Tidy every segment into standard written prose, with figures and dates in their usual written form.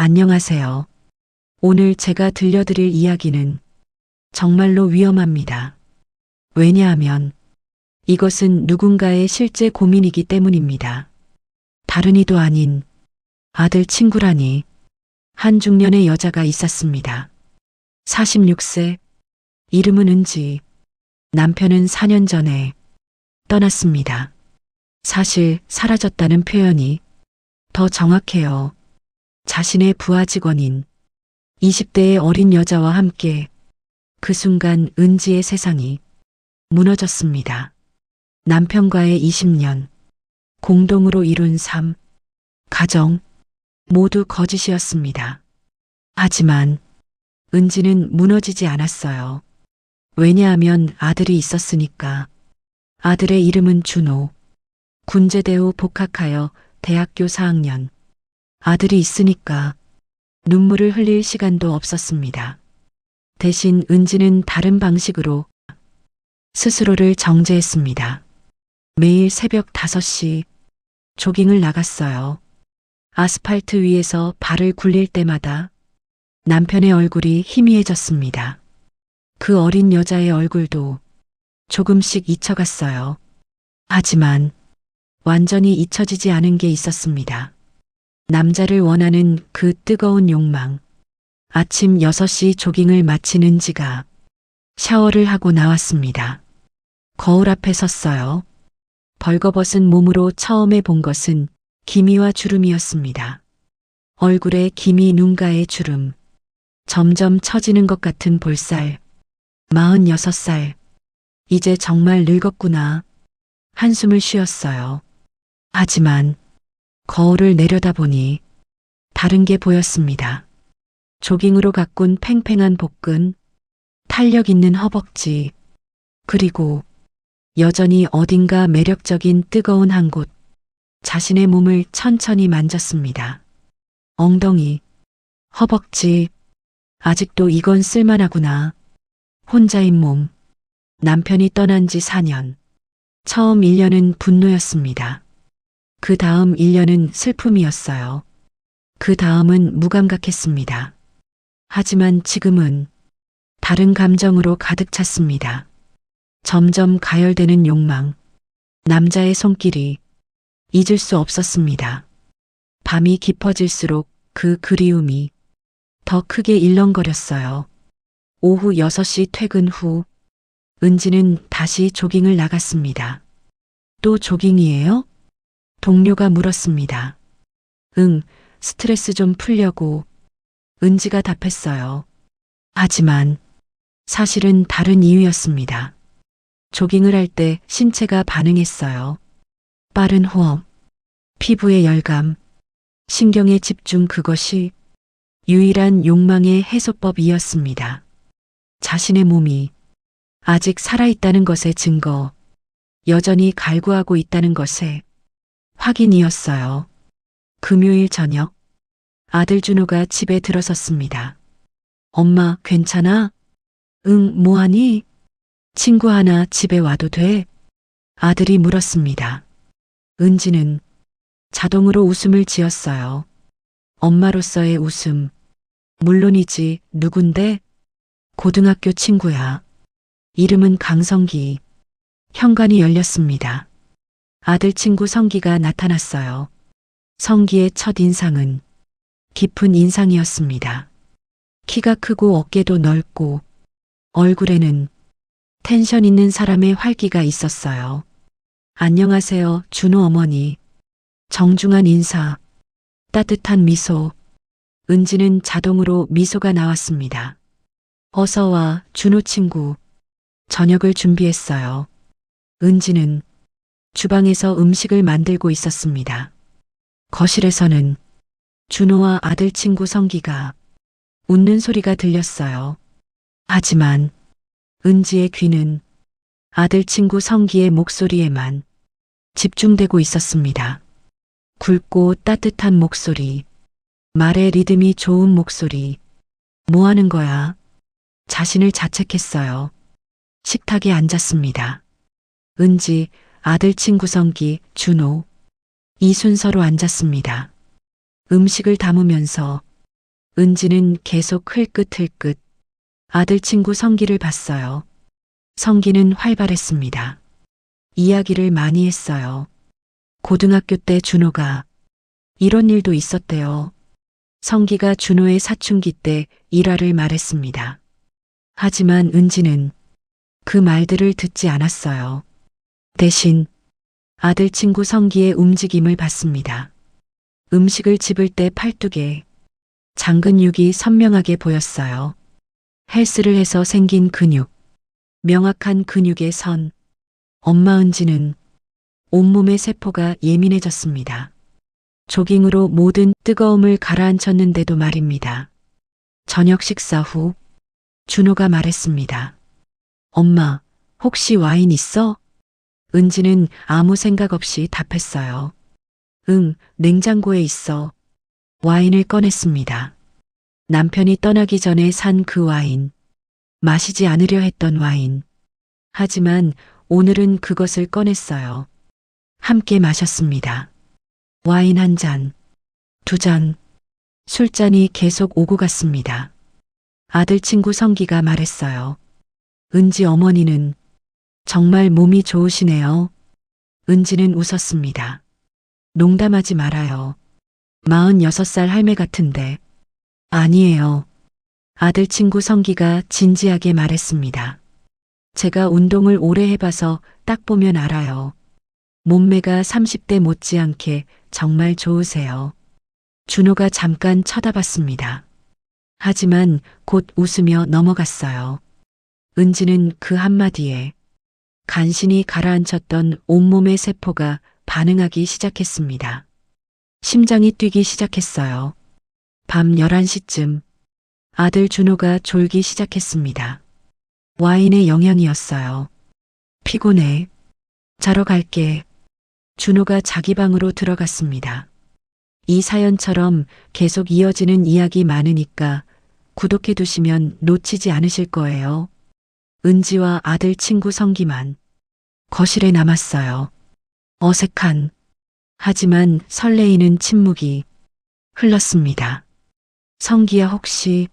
안녕하세요. 오늘 제가 들려드릴 이야기는 정말로 위험합니다. 왜냐하면 이것은 누군가의 실제 고민이기 때문입니다. 다른 이도 아닌 아들 친구라니. 한 중년의 여자가 있었습니다. 46세, 이름은 은지. 남편은 4년 전에 떠났습니다. 사실 사라졌다는 표현이 더 정확해요. 자신의 부하 직원인 20대의 어린 여자와 함께 그 순간 은지의 세상이 무너졌습니다. 남편과의 20년, 공동으로 이룬 삶, 가정, 모두 거짓이었습니다. 하지만 은지는 무너지지 않았어요. 왜냐하면 아들이 있었으니까. 아들의 이름은 준호. 군제대 후 복학하여 대학교 4학년. 아들이 있으니까 눈물을 흘릴 시간도 없었습니다. 대신 은지는 다른 방식으로 스스로를 정죄했습니다. 매일 새벽 5시 조깅을 나갔어요. 아스팔트 위에서 발을 굴릴 때마다 남편의 얼굴이 희미해졌습니다. 그 어린 여자의 얼굴도 조금씩 잊혀갔어요. 하지만 완전히 잊혀지지 않은 게 있었습니다. 남자를 원하는 그 뜨거운 욕망. 아침 6시 조깅을 마친 은지가 샤워를 하고 나왔습니다. 거울 앞에 섰어요. 벌거벗은 몸으로 처음에 본 것은 기미와 주름이었습니다. 얼굴에 기미, 눈가에 주름. 점점 처지는 것 같은 볼살. 46살. 이제 정말 늙었구나. 한숨을 쉬었어요. 하지만 거울을 내려다보니 다른 게 보였습니다. 조깅으로 가꾼 팽팽한 복근, 탄력 있는 허벅지, 그리고 여전히 어딘가 매력적인 뜨거운 한 곳. 자신의 몸을 천천히 만졌습니다. 엉덩이, 허벅지, 아직도 이건 쓸만하구나. 혼자인 몸. 남편이 떠난 지 4년. 처음 1년은 분노였습니다. 그 다음 1년은 슬픔이었어요. 그 다음은 무감각했습니다. 하지만 지금은 다른 감정으로 가득 찼습니다. 점점 가열되는 욕망. 남자의 손길이 잊을 수 없었습니다. 밤이 깊어질수록 그 그리움이 더 크게 일렁거렸어요. 오후 6시 퇴근 후 은지는 다시 조깅을 나갔습니다. 또 조깅이에요? 동료가 물었습니다. 응, 스트레스 좀 풀려고. 은지가 답했어요. 하지만 사실은 다른 이유였습니다. 조깅을 할 때 신체가 반응했어요. 빠른 호흡, 피부의 열감, 신경의 집중, 그것이 유일한 욕망의 해소법이었습니다. 자신의 몸이 아직 살아있다는 것의 증거, 여전히 갈구하고 있다는 것의 확인이었어요. 금요일 저녁, 아들 준호가 집에 들어섰습니다. 엄마, 괜찮아? 응, 뭐하니? 친구 하나 집에 와도 돼? 아들이 물었습니다. 은지는 자동으로 웃음을 지었어요. 엄마로서의 웃음. 물론이지, 누군데? 고등학교 친구야. 이름은 강성기. 현관이 열렸습니다. 아들 친구 성기가 나타났어요. 성기의 첫 인상은 깊은 인상이었습니다. 키가 크고 어깨도 넓고 얼굴에는 텐션 있는 사람의 활기가 있었어요. 안녕하세요, 준호 어머니. 정중한 인사, 따뜻한 미소. 은지는 자동으로 미소가 나왔습니다. 어서 와, 준호 친구. 저녁을 준비했어요. 은지는 주방에서 음식을 만들고 있었습니다. 거실에서는 준호와 아들 친구 성기가 웃는 소리가 들렸어요. 하지만 은지의 귀는 아들 친구 성기의 목소리에만 집중되고 있었습니다. 굵고 따뜻한 목소리, 말의 리듬이 좋은 목소리. 뭐 하는 거야? 자신을 자책했어요. 식탁에 앉았습니다. 은지, 아들 친구 성기, 준호. 이 순서로 앉았습니다. 음식을 담으면서 은지는 계속 흘끗흘끗 아들 친구 성기를 봤어요. 성기는 활발했습니다. 이야기를 많이 했어요. 고등학교 때 준호가 이런 일도 있었대요. 성기가 준호의 사춘기 때 일화를 말했습니다. 하지만 은지는 그 말들을 듣지 않았어요. 대신 아들 친구 성기의 움직임을 봤습니다. 음식을 집을 때 팔뚝에 장근 육이 선명하게 보였어요. 헬스를 해서 생긴 근육, 명확한 근육의 선. 엄마 은지는 온몸의 세포가 예민해졌습니다. 조깅으로 모든 뜨거움을 가라앉혔는데도 말입니다. 저녁 식사 후 준호가 말했습니다. 엄마, 혹시 와인 있어? 은지는 아무 생각 없이 답했어요. 응, 냉장고에 있어. 와인을 꺼냈습니다. 남편이 떠나기 전에 산 그 와인. 마시지 않으려 했던 와인. 하지만 오늘은 그것을 꺼냈어요. 함께 마셨습니다. 와인 한 잔, 두 잔, 술잔이 계속 오고 갔습니다. 아들 친구 성기가 말했어요. 은지 어머니는 정말 몸이 좋으시네요. 은지는 웃었습니다. 농담하지 말아요. 46살 할매 같은데. 아니에요. 아들 친구 성기가 진지하게 말했습니다. 제가 운동을 오래 해봐서 딱 보면 알아요. 몸매가 30대 못지않게 정말 좋으세요. 준호가 잠깐 쳐다봤습니다. 하지만 곧 웃으며 넘어갔어요. 은지는 그 한마디에 간신히 가라앉혔던 온몸의 세포가 반응하기 시작했습니다. 심장이 뛰기 시작했어요. 밤 11시쯤 아들 준호가 졸기 시작했습니다. 와인의 영향이었어요. 피곤해. 자러 갈게. 준호가 자기 방으로 들어갔습니다. 이 사연처럼 계속 이어지는 이야기 많으니까 구독해 두시면 놓치지 않으실 거예요. 은지와 아들 친구 성기만 거실에 남았어요. 어색한, 하지만 설레이는 침묵이 흘렀습니다. 성기야 혹시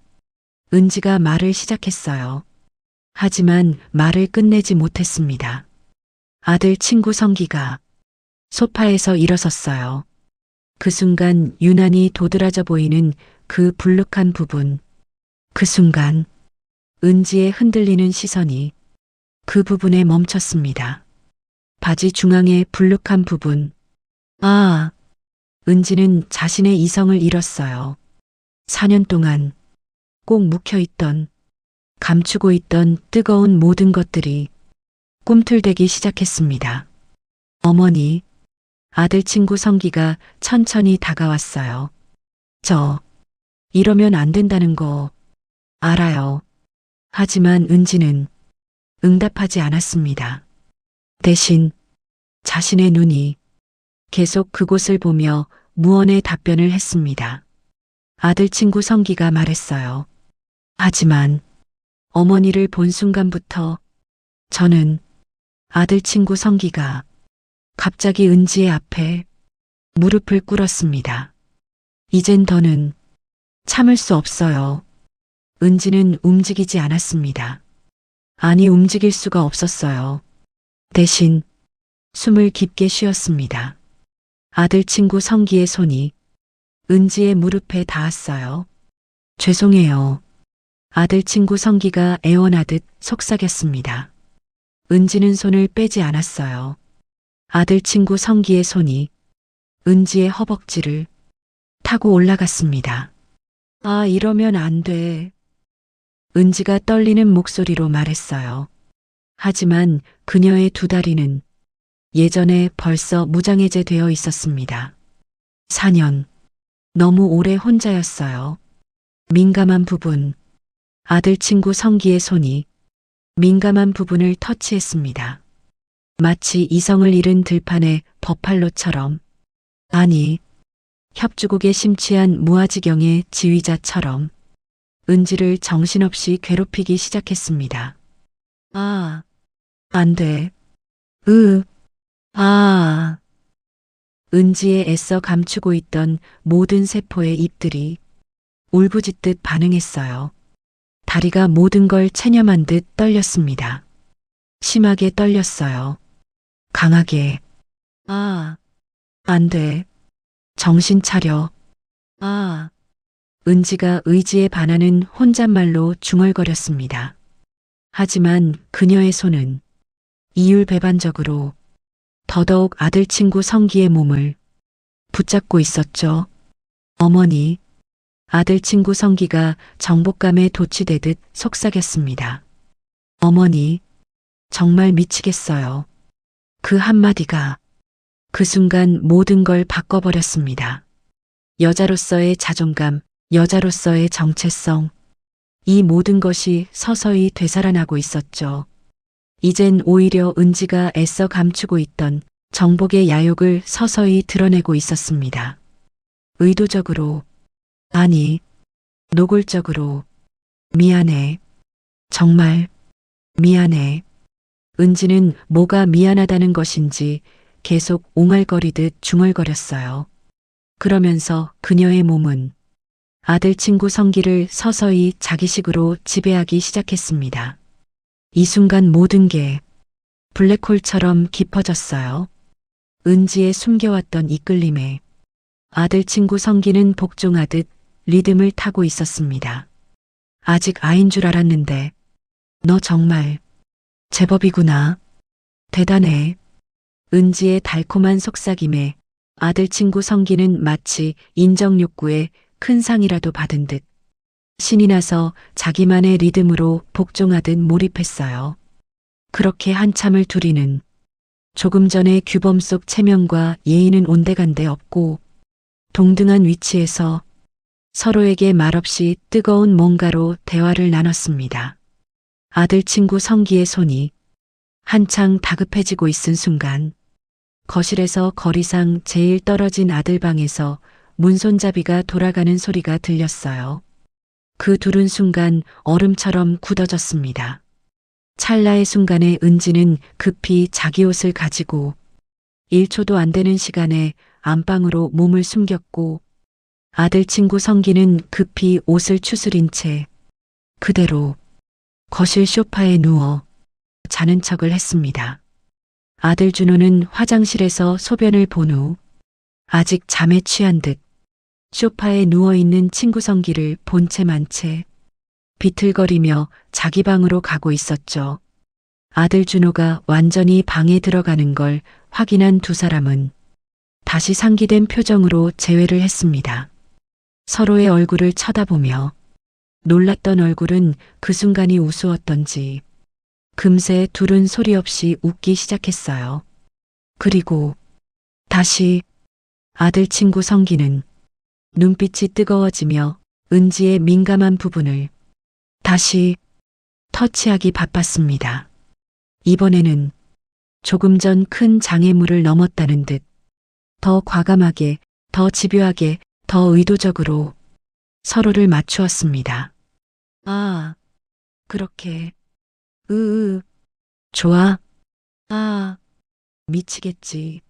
은지가 말을 시작했어요. 하지만 말을 끝내지 못했습니다. 아들 친구 성기가 소파에서 일어섰어요. 그 순간 유난히 도드라져 보이는 그 불룩한 부분. 그 순간 은지의 흔들리는 시선이 그 부분에 멈췄습니다. 바지 중앙의 불룩한 부분. 아, 은지는 자신의 이성을 잃었어요. 4년 동안 꼭 묵혀있던, 감추고 있던 뜨거운 모든 것들이 꿈틀대기 시작했습니다. 어머니, 아들 친구 성기가 천천히 다가왔어요. 저, 이러면 안 된다는 거 알아요. 하지만 은지는 응답하지 않았습니다. 대신 자신의 눈이 계속 그곳을 보며 무언의 답변을 했습니다. 아들 친구 성기가 말했어요. 하지만 어머니를 본 순간부터 저는 아들 친구 성기가 갑자기 은지의 앞에 무릎을 꿇었습니다. 이젠 더는 참을 수 없어요. 은지는 움직이지 않았습니다. 아니 움직일 수가 없었어요. 대신 숨을 깊게 쉬었습니다. 아들 친구 성기의 손이 은지의 무릎에 닿았어요. 죄송해요. 아들 친구 성기가 애원하듯 속삭였습니다. 은지는 손을 빼지 않았어요. 아들 친구 성기의 손이 은지의 허벅지를 타고 올라갔습니다. 아, 이러면 안 돼. 은지가 떨리는 목소리로 말했어요. 하지만 그녀의 두 다리는 예전에 벌써 무장해제 되어 있었습니다. 4년. 너무 오래 혼자였어요. 민감한 부분. 아들 친구 성기의 손이 민감한 부분을 터치했습니다. 마치 이성을 잃은 들판의 버팔로처럼. 아니, 협주국에 심취한 무아지경의 지휘자처럼 은지를 정신없이 괴롭히기 시작했습니다. 아, 안 돼. 아. 은지의 애써 감추고 있던 모든 세포의 입들이 울부짖듯 반응했어요. 다리가 모든 걸 체념한 듯 떨렸습니다. 심하게 떨렸어요. 강하게. 아, 안 돼. 정신 차려. 아, 은지가 의지에 반하는 혼잣말로 중얼거렸습니다. 하지만 그녀의 손은 이율배반적으로 더더욱 아들 친구 성기의 몸을 붙잡고 있었죠. 어머니, 아들 친구 성기가 정복감에 도취되듯 속삭였습니다. 어머니, 정말 미치겠어요. 그 한마디가 그 순간 모든 걸 바꿔버렸습니다. 여자로서의 자존감, 여자로서의 정체성, 이 모든 것이 서서히 되살아나고 있었죠. 이젠 오히려 은지가 애써 감추고 있던 정복의 야욕을 서서히 드러내고 있었습니다. 의도적으로, 아니, 노골적으로, 미안해. 정말, 미안해. 은지는 뭐가 미안하다는 것인지 계속 옹알거리듯 중얼거렸어요. 그러면서 그녀의 몸은 아들 친구 성기를 서서히 자기식으로 지배하기 시작했습니다. 이 순간 모든 게 블랙홀처럼 깊어졌어요. 은지의 숨겨왔던 이끌림에 아들 친구 성기는 복종하듯 리듬을 타고 있었습니다. 아직 아인 줄 알았는데 너 정말 제법이구나. 대단해. 은지의 달콤한 속삭임에 아들 친구 성기는 마치 인정 욕구에 큰 상이라도 받은 듯 신이 나서 자기만의 리듬으로 복종하듯 몰입했어요. 그렇게 한참을 둘이는 조금 전에 규범 속 체면과 예의는 온데간데 없고 동등한 위치에서 서로에게 말없이 뜨거운 뭔가로 대화를 나눴습니다. 아들 친구 성기의 손이 한창 다급해지고 있은 순간 거실에서 거리상 제일 떨어진 아들 방에서 문손잡이가 돌아가는 소리가 들렸어요. 그 둘은 순간 얼음처럼 굳어졌습니다. 찰나의 순간에 은지는 급히 자기 옷을 가지고 1초도 안 되는 시간에 안방으로 몸을 숨겼고 아들 친구 성기는 급히 옷을 추스린 채 그대로 거실 소파에 누워 자는 척을 했습니다. 아들 준호는 화장실에서 소변을 본 후 아직 잠에 취한 듯 소파에 누워있는 친구 성기를 본 채 만 채 비틀거리며 자기 방으로 가고 있었죠. 아들 준호가 완전히 방에 들어가는 걸 확인한 두 사람은 다시 상기된 표정으로 재회를 했습니다. 서로의 얼굴을 쳐다보며 놀랐던 얼굴은 그 순간이 우스웠던지 금세 둘은 소리 없이 웃기 시작했어요. 그리고 다시 아들 친구 성기는 눈빛이 뜨거워지며 은지의 민감한 부분을 다시 터치하기 바빴습니다. 이번에는 조금 전 큰 장애물을 넘었다는 듯 더 과감하게, 더 집요하게, 더 의도적으로 서로를 맞추었습니다. 아, 그렇게. 좋아. 아, 미치겠지.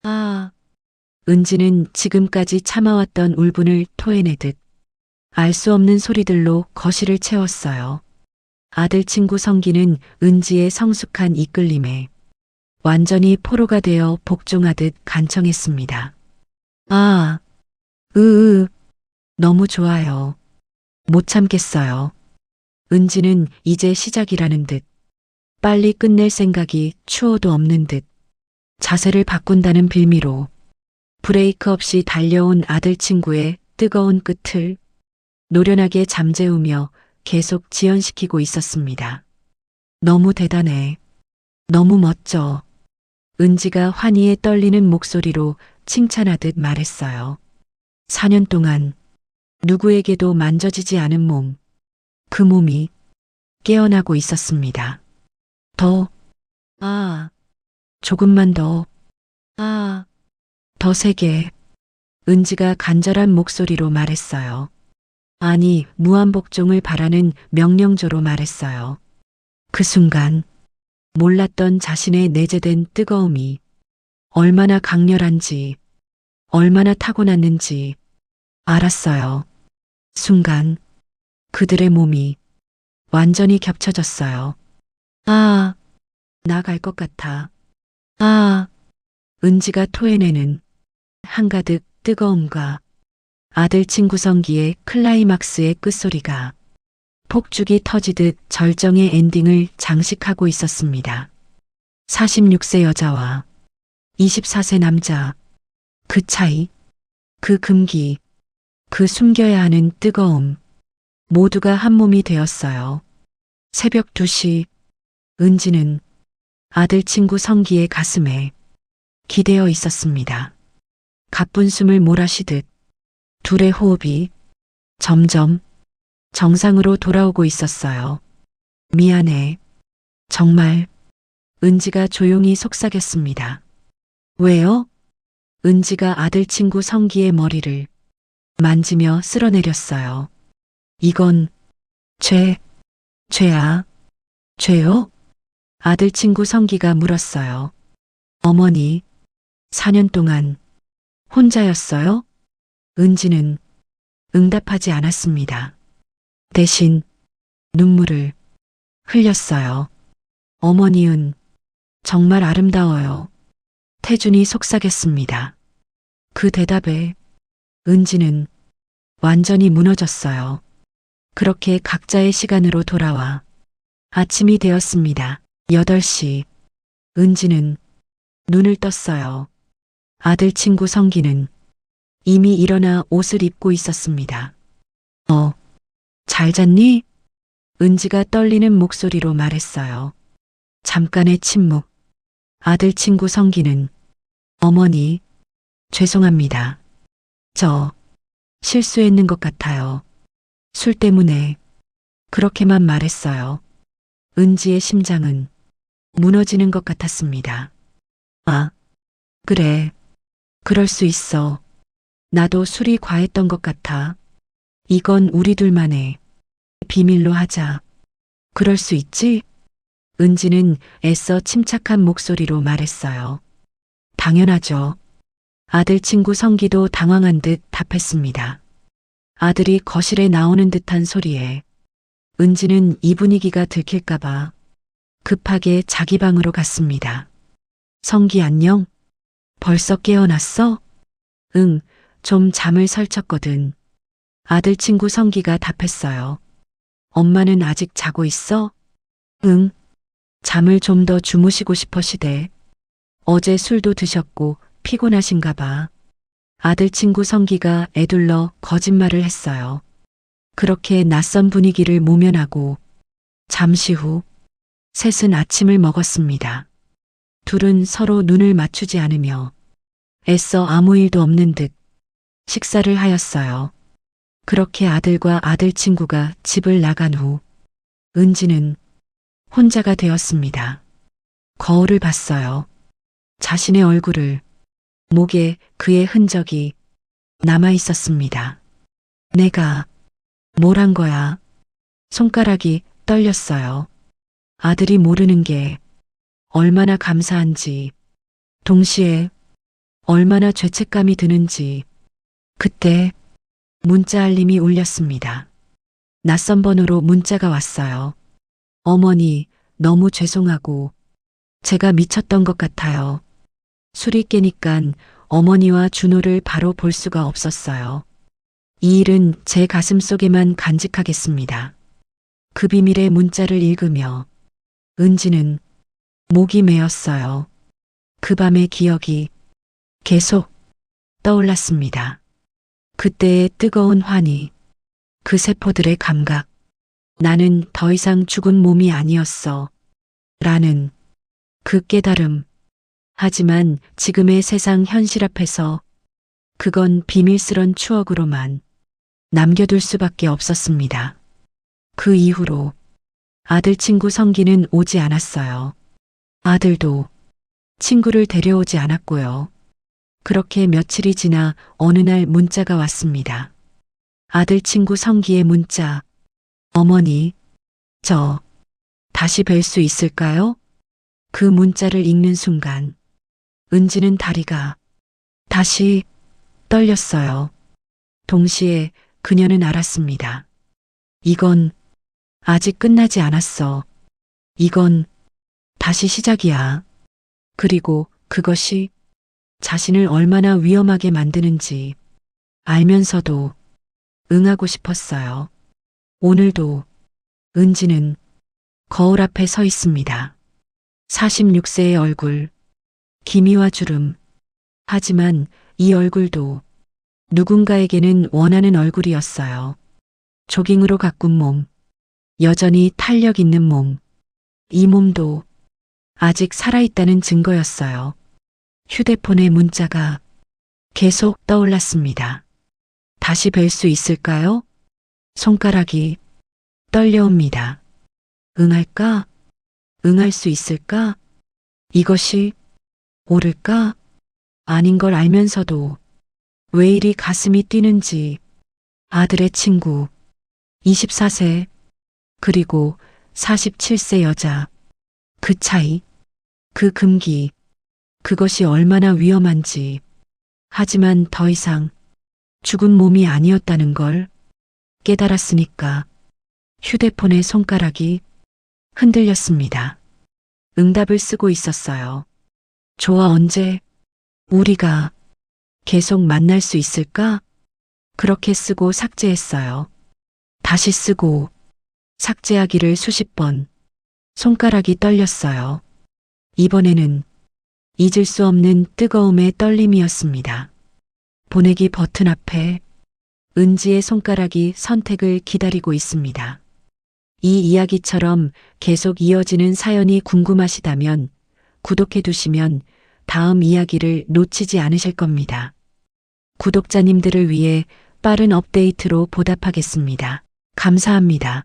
아. 은지는 지금까지 참아왔던 울분을 토해내듯 알 수 없는 소리들로 거실을 채웠어요. 아들 친구 성기는 은지의 성숙한 이끌림에 완전히 포로가 되어 복종하듯 간청했습니다. 아, 너무 좋아요. 못 참겠어요. 은지는 이제 시작이라는 듯 빨리 끝낼 생각이 추호도 없는 듯 자세를 바꾼다는 빌미로 브레이크 없이 달려온 아들 친구의 뜨거운 끝을 노련하게 잠재우며 계속 지연시키고 있었습니다. 너무 대단해. 너무 멋져. 은지가 환희에 떨리는 목소리로 칭찬하듯 말했어요. 4년 동안 누구에게도 만져지지 않은 몸, 그 몸이 깨어나고 있었습니다. 더, 조금만 더, 더 세게. 은지가 간절한 목소리로 말했어요. 아니, 무한복종을 바라는 명령조로 말했어요. 그 순간 몰랐던 자신의 내재된 뜨거움이 얼마나 강렬한지, 얼마나 타고났는지 알았어요. 순간 그들의 몸이 완전히 겹쳐졌어요. 아, 나갈 것 같아. 아, 은지가 토해내는 한가득 뜨거움과 아들 친구 성기의 클라이막스의 끝소리가 폭죽이 터지듯 절정의 엔딩을 장식하고 있었습니다. 46세 여자와 24세 남자, 그 차이, 그 금기, 그 숨겨야 하는 뜨거움, 모두가 한 몸이 되었어요. 새벽 2시, 은지는 아들 친구 성기의 가슴에 기대어 있었습니다. 가쁜 숨을 몰아쉬듯 둘의 호흡이 점점 정상으로 돌아오고 있었어요. 미안해. 정말. 은지가 조용히 속삭였습니다. 왜요? 은지가 아들 친구 성기의 머리를 만지며 쓸어내렸어요. 이건 죄야. 죄요? 아들 친구 성기가 물었어요. 어머니, 4년 동안 혼자였어요? 은지는 응답하지 않았습니다. 대신 눈물을 흘렸어요. 어머니은 정말 아름다워요. 태준이 속삭였습니다. 그 대답에 은지는 완전히 무너졌어요. 그렇게 각자의 시간으로 돌아와 아침이 되었습니다. 8시. 은지는 눈을 떴어요. 아들 친구 성기는 이미 일어나 옷을 입고 있었습니다. 잘 잤니? 은지가 떨리는 목소리로 말했어요. 잠깐의 침묵. 아들 친구 성기는 어머니, 죄송합니다. 저 실수했는 것 같아요. 술 때문에 그렇게만 말했어요. 은지의 심장은 무너지는 것 같았습니다. 아, 그래. 그럴 수 있어. 나도 술이 과했던 것 같아. 이건 우리 둘만의 비밀로 하자. 그럴 수 있지? 은지는 애써 침착한 목소리로 말했어요. 당연하죠. 아들 친구 성기도 당황한 듯 답했습니다. 아들이 거실에 나오는 듯한 소리에 은지는 이 분위기가 들킬까봐 급하게 자기 방으로 갔습니다. 성기 안녕? 벌써 깨어났어? 응, 좀 잠을 설쳤거든. 아들 친구 성기가 답했어요. 엄마는 아직 자고 있어? 응. 잠을 좀 더 주무시고 싶으시대. 어제 술도 드셨고 피곤하신가 봐. 아들 친구 성기가 애둘러 거짓말을 했어요. 그렇게 낯선 분위기를 모면하고 잠시 후 셋은 아침을 먹었습니다. 둘은 서로 눈을 맞추지 않으며 애써 아무 일도 없는 듯 식사를 하였어요. 그렇게 아들과 아들 친구가 집을 나간 후 은지는 혼자가 되었습니다. 거울을 봤어요. 자신의 얼굴을. 목에 그의 흔적이 남아 있었습니다. 내가 뭘 한 거야? 손가락이 떨렸어요. 아들이 모르는 게 얼마나 감사한지, 동시에 얼마나 죄책감이 드는지. 그때 문자 알림이 울렸습니다. 낯선 번호로 문자가 왔어요. 어머니, 너무 죄송하고 제가 미쳤던 것 같아요. 술이 깨니깐 어머니와 준호를 바로 볼 수가 없었어요. 이 일은 제 가슴 속에만 간직하겠습니다. 그 비밀의 문자를 읽으며 은지는 목이 메었어요. 그 밤의 기억이 계속 떠올랐습니다. 그때의 뜨거운 환희, 그 세포들의 감각. 나는 더 이상 죽은 몸이 아니었어. 라는 그 깨달음. 하지만 지금의 세상 현실 앞에서 그건 비밀스런 추억으로만 남겨둘 수밖에 없었습니다. 그 이후로 아들 친구 성기는 오지 않았어요. 아들도 친구를 데려오지 않았고요. 그렇게 며칠이 지나 어느 날 문자가 왔습니다. 아들 친구 성기의 문자. 어머니, 저 다시 뵐 수 있을까요? 그 문자를 읽는 순간 은지는 다리가 다시 떨렸어요. 동시에 그녀는 알았습니다. 이건 아직 끝나지 않았어. 이건 다시 시작이야. 그리고 그것이 자신을 얼마나 위험하게 만드는지 알면서도 응하고 싶었어요. 오늘도 은지는 거울 앞에 서 있습니다. 46세의 얼굴, 기미와 주름. 하지만 이 얼굴도 누군가에게는 원하는 얼굴이었어요. 조깅으로 가꾼 몸, 여전히 탄력 있는 몸. 이 몸도 아직 살아있다는 증거였어요. 휴대폰의 문자가 계속 떠올랐습니다. 다시 뵐 수 있을까요? 손가락이 떨려옵니다. 응할까? 응할 수 있을까? 이것이 옳을까? 아닌 걸 알면서도 왜 이리 가슴이 뛰는지. 아들의 친구, 24세, 그리고 47세 여자. 그 차이, 그 금기, 그것이 얼마나 위험한지. 하지만 더 이상 죽은 몸이 아니었다는 걸 깨달았으니까 휴대폰의 손가락이 흔들렸습니다. 응답을 쓰고 있었어요. 좋아, 언제 우리가 계속 만날 수 있을까? 그렇게 쓰고 삭제했어요. 다시 쓰고 삭제하기를 수십 번. 손가락이 떨렸어요. 이번에는 잊을 수 없는 뜨거움의 떨림이었습니다. 보내기 버튼 앞에 은지의 손가락이 선택을 기다리고 있습니다. 이 이야기처럼 계속 이어지는 사연이 궁금하시다면 구독해 두시면 다음 이야기를 놓치지 않으실 겁니다. 구독자님들을 위해 빠른 업데이트로 보답하겠습니다. 감사합니다.